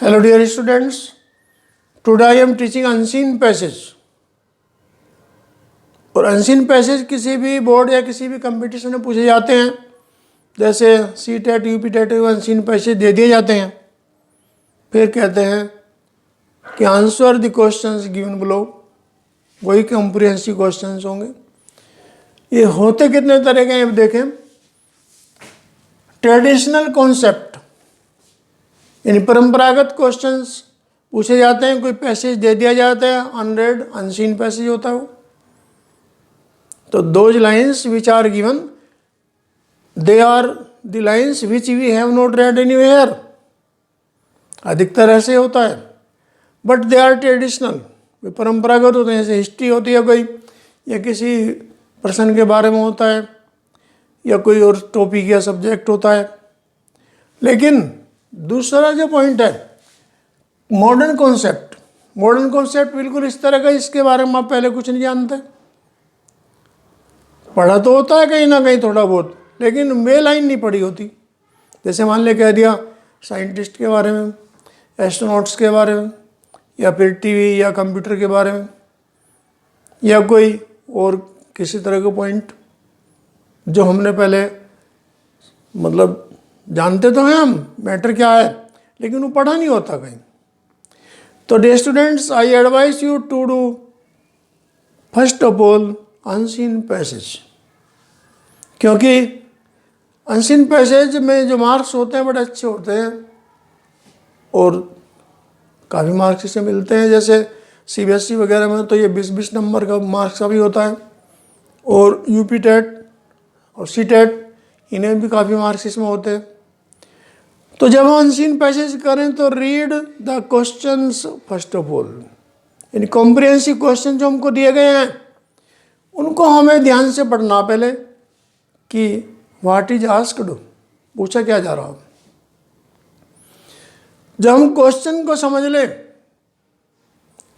Hello dear students, today I am teaching unseen passage। और unseen passage किसी भी board या किसी भी कंपटीशन में पूछे जाते हैं, जैसे C TET UP TET unseen passage दे दिए जाते हैं। फिर कहते हैं कि answer the questions given below, वही कॉम्प्रिहेंसिव क्वेश्चंस होंगे। ये होते कितने तरह के हैं अब देखें। ट्रेडिशनल कॉन्सेप्ट यानी परंपरागत क्वेश्चंस पूछे जाते हैं, कोई पैसेज दे दिया जाता है, अनरेड अनसीन पैसेज होता है वो। तो those lines which are given they are the lines which we have not read anywhere, अधिकतर ऐसे होता है। बट दे आर ट्रेडिशनल, वे परंपरागत होते हैं, जैसे हिस्ट्री होती है कोई, या किसी पर्सन के बारे में होता है, या कोई और टॉपिक या सब्जेक्ट होता है। लेकिन दूसरा जो पॉइंट है मॉडर्न कॉन्सेप्ट, मॉडर्न कॉन्सेप्ट बिल्कुल इस तरह का, इसके बारे में आप पहले कुछ नहीं जानते। पढ़ा तो होता है कहीं ना कहीं थोड़ा बहुत, लेकिन वे लाइन नहीं पढ़ी होती। जैसे मान ले कह दिया साइंटिस्ट के बारे में, एस्ट्रोनॉट्स के बारे में, या फिर टीवी या कंप्यूटर के बारे में, या कोई और किसी तरह का पॉइंट जो हमने पहले मतलब जानते तो हैं हम मैटर क्या है, लेकिन वो पढ़ा नहीं होता कहीं। तो dear students, I advise you to do first of all unseen passage, क्योंकि अनसीन पैसेज में जो मार्क्स होते हैं बड़े अच्छे होते हैं और काफ़ी मार्क्स इससे मिलते हैं। जैसे सीबीएसई वगैरह में तो ये 20-20 नंबर का मार्क्स का भी होता है, और यूपी टेट और सी टेट इन्हें भी काफ़ी मार्क्स इसमें होते हैं। तो जब हम अनसीन पैसेज करें तो read the questions first of all, यानी कॉम्प्रिहेंसिव क्वेश्चन जो हमको दिए गए हैं उनको हमें ध्यान से पढ़ना पहले कि व्हाट इज आस्क्ड, पूछा क्या जा रहा है। जब हम क्वेश्चन को समझ लें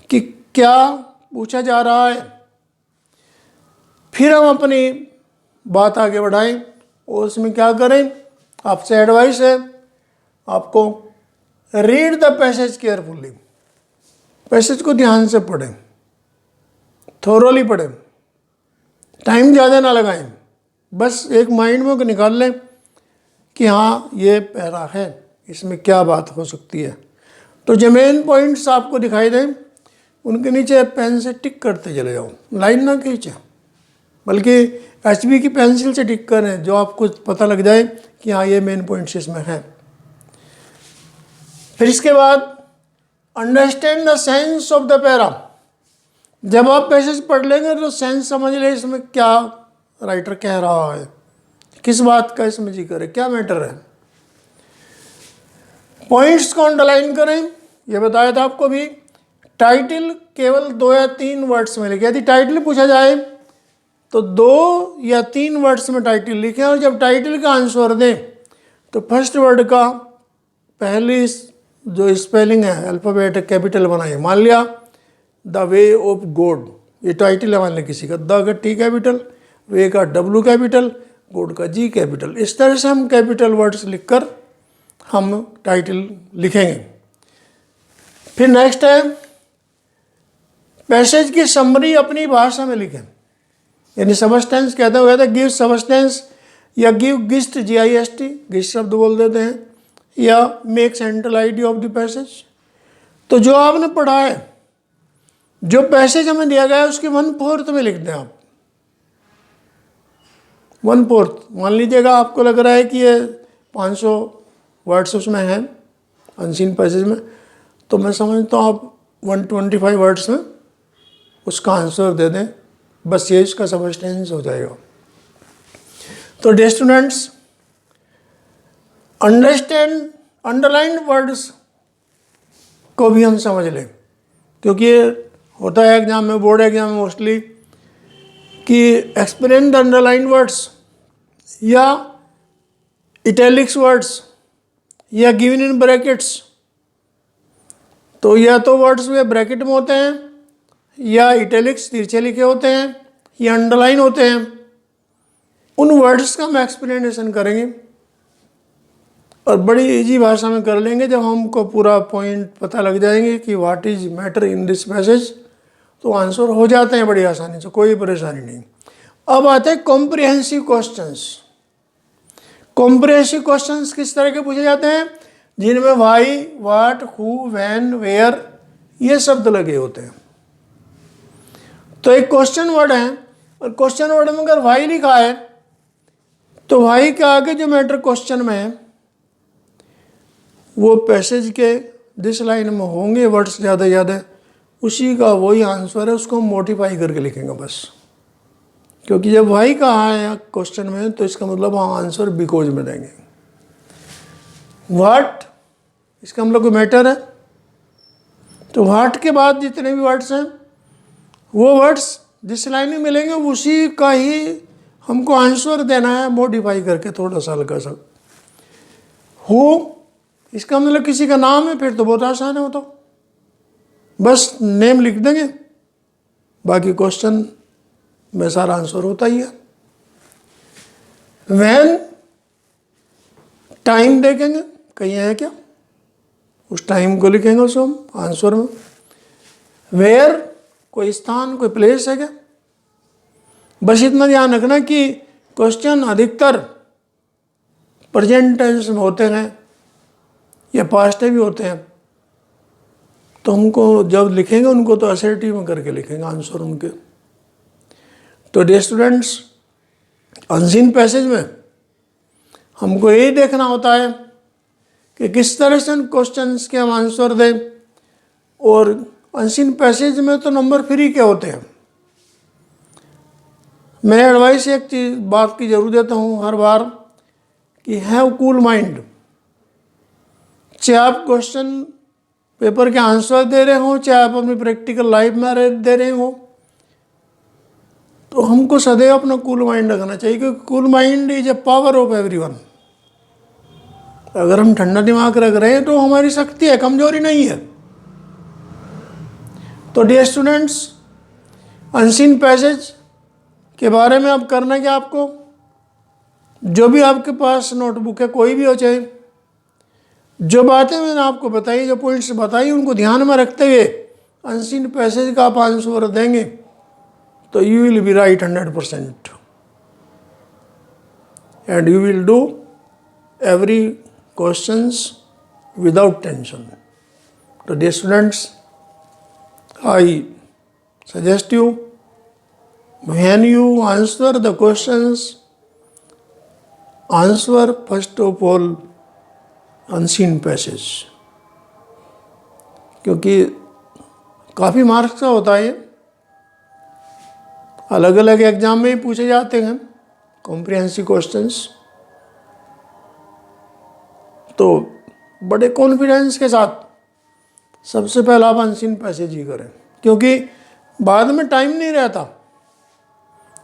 कि क्या पूछा जा रहा है, फिर हम अपनी बात आगे बढ़ाएं और उसमें क्या करें। आपसे एडवाइस है आपको read the passage carefully, passage को ध्यान से पढ़ें, थोरोली पढ़ें, टाइम ज़्यादा ना लगाएं, बस एक माइंड में निकाल लें कि हाँ ये पैरा है, इसमें क्या बात हो सकती है। तो जो मेन पॉइंट्स आपको दिखाई दें उनके नीचे पेन से टिक करते चले जाओ, लाइन ना खींचें, बल्कि HB की पेंसिल से टिक करें, जो आपको पता लग जाए कि हाँ ये मेन पॉइंट्स इसमें हैं। फिर इसके बाद understand the sense of the para. जब आप पैसेज पढ़ लेंगे तो सेंस समझ ले, इसमें क्या राइटर कह रहा है, किस बात का इसमें जिक्र है, क्या मैटर है। पॉइंट्स को अंडरलाइन करें, यह बताया था आपको भी। टाइटल केवल 2 या 3 वर्ड्स में लिखे, यदि टाइटल पूछा जाए तो 2 या 3 वर्ड्स में टाइटल लिखें, और जब टाइटल का आंसर दें तो फर्स्ट वर्ड का पहली जो स्पेलिंग है अल्फ़ाबेट कैपिटल बनाइए। मान लिया द वे ऑफ गॉड, ये टाइटल है मान लिया किसी का, द का T कैपिटल, वे का W कैपिटल, गॉड का G कैपिटल। इस तरह से हम कैपिटल वर्ड्स लिखकर हम टाइटल लिखेंगे। फिर नेक्स्ट है पैसेज की समरी अपनी भाषा में लिखें, यानी सबस्टेंस कहते हैं, गिव सबस्टेंस या गिव गिस्ट GIST, गिस्ट शब्द बोल देते हैं, या make central idea of the passage. तो जो आपने पढ़ा है, जो पैसेज हमें दिया गया है उसकी 1/4 में लिख दें आप। 1/4 मान लीजिएगा आपको लग रहा है कि ये 500 वर्ड्स उसमें हैं अनसीन पैसेज में, तो मैं समझता हूँ आप 125 वर्ड्स में उसका आंसर दे दें, बस ये इसका सबस्टेंस हो जाएगा। तो dear students, understand underlined words को भी हम समझ लें, क्योंकि ये होता है एग्जाम में, बोर्ड एग्जाम में मोस्टली, कि एक्सप्लेन द अंडरलाइंड वर्ड्स या इटैलिक्स वर्ड्स या गिवन इन ब्रैकेट्स। तो या तो वर्ड्स वे ब्रैकेट में होते हैं, या इटैलिक्स तिरछे लिखे होते हैं, या अंडरलाइन होते हैं। उन वर्ड्स का हम एक्सप्लेनेशन करेंगे। और बड़ी इजी भाषा में कर लेंगे जब हमको पूरा पॉइंट पता लग जाएंगे कि what is matter in this passage, तो आंसर हो जाते हैं बड़ी आसानी से, कोई परेशानी नहीं। अब आते हैं कॉम्प्रिहेंसिव क्वेश्चंस। कॉम्प्रिहेंसिव क्वेश्चंस किस तरह के पूछे जाते हैं? जिनमें why, what, who, when, where ये शब्द लगे होते हैं। तो एक क्वेश्चन वर्ड है और क्वेश्चन वर्ड में अगर वाई लिखा है तो वाई के आगे जो मैटर क्वेश्चन में है वो पैसेज के दिस लाइन में होंगे वर्ड्स ज़्यादा ज़्यादा, उसी का वही आंसर है, उसको हम मॉडिफाई करके लिखेंगे बस। क्योंकि जब वाई कहा है क्वेश्चन में तो इसका मतलब हम आंसर बिकॉज में देंगे। व्हाट, इसका मतलब कोई मैटर है, तो व्हाट के बाद जितने भी वर्ड्स हैं वो वर्ड्स जिस लाइन में मिलेंगे उसी का ही हमको आंसर देना है, मॉडिफाई करके थोड़ा सा हल्का सा। हु, इसका मतलब किसी का नाम है, फिर तो बहुत आसान है, वो तो बस नेम लिख देंगे, बाकी क्वेश्चन में सारा आंसर होता ही है। व्हेन, टाइम देखेंगे कहीं है क्या, उस टाइम को लिखेंगे उस हम आंसर में। वेयर, कोई स्थान, कोई प्लेस है क्या। बस इतना ध्यान रखना कि क्वेश्चन अधिकतर प्रेजेंट टेंस में होते हैं या पास्ट में भी होते हैं, तो हमको जब लिखेंगे उनको तो असर्टिव में करके लिखेंगे आंसर उनके। तो डियर स्टूडेंट्स, अनसीन पैसेज में हमको यही देखना होता है कि किस तरह से क्वेश्चंस के हम आंसर दें। और अनसीन पैसेज में तो नंबर फ्री के होते हैं। मैं एडवाइस एक चीज़ बात की जरूर देता हूँ हर बार कि हैव कूल माइंड। चाहे आप क्वेश्चन पेपर के आंसर दे रहे हो, चाहे आप अपनी प्रैक्टिकल लाइफ में दे रहे हो, तो हमको सदैव अपना कूल माइंड रखना चाहिए, क्योंकि cool mind is a power of everyone. अगर हम ठंडा दिमाग रख रहे हैं तो हमारी शक्ति है, कमजोरी नहीं है। तो डियर स्टूडेंट्स, अनसीन पैसेज के बारे में अब करना क्या आपको, जो भी आपके पास नोटबुक है कोई भी हो, चाहे जो बातें मैंने आपको बताई, जो पॉइंट्स बताई, उनको ध्यान में रखते हुए अनसीन पैसेज का आप आंसर देंगे तो you will be right 100% and you will do every questions without tension. So dear students, I suggest you, when you answer the questions, answer first of all unseen passage, क्योंकि काफ़ी marks का होता है, अलग अलग exam में ही पूछे जाते हैं कॉम्प्रिहेंसिव क्वेश्चंस। तो बड़े कॉन्फिडेंस के साथ सबसे पहला आप अनसीन पैसेज ही करें, क्योंकि बाद में टाइम नहीं रहता।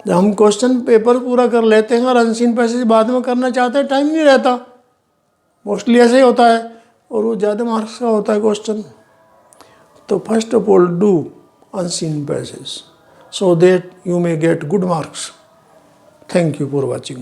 जब हम क्वेश्चन पेपर पूरा कर लेते हैं और अनसीन पैसेज बाद में करना चाहते हैं, टाइम नहीं रहता, मोस्टली ऐसे ही होता है, और वो ज़्यादा मार्क्स का होता है क्वेश्चन। तो first of all do unseen passage so that you may get good marks. Thank you for watching.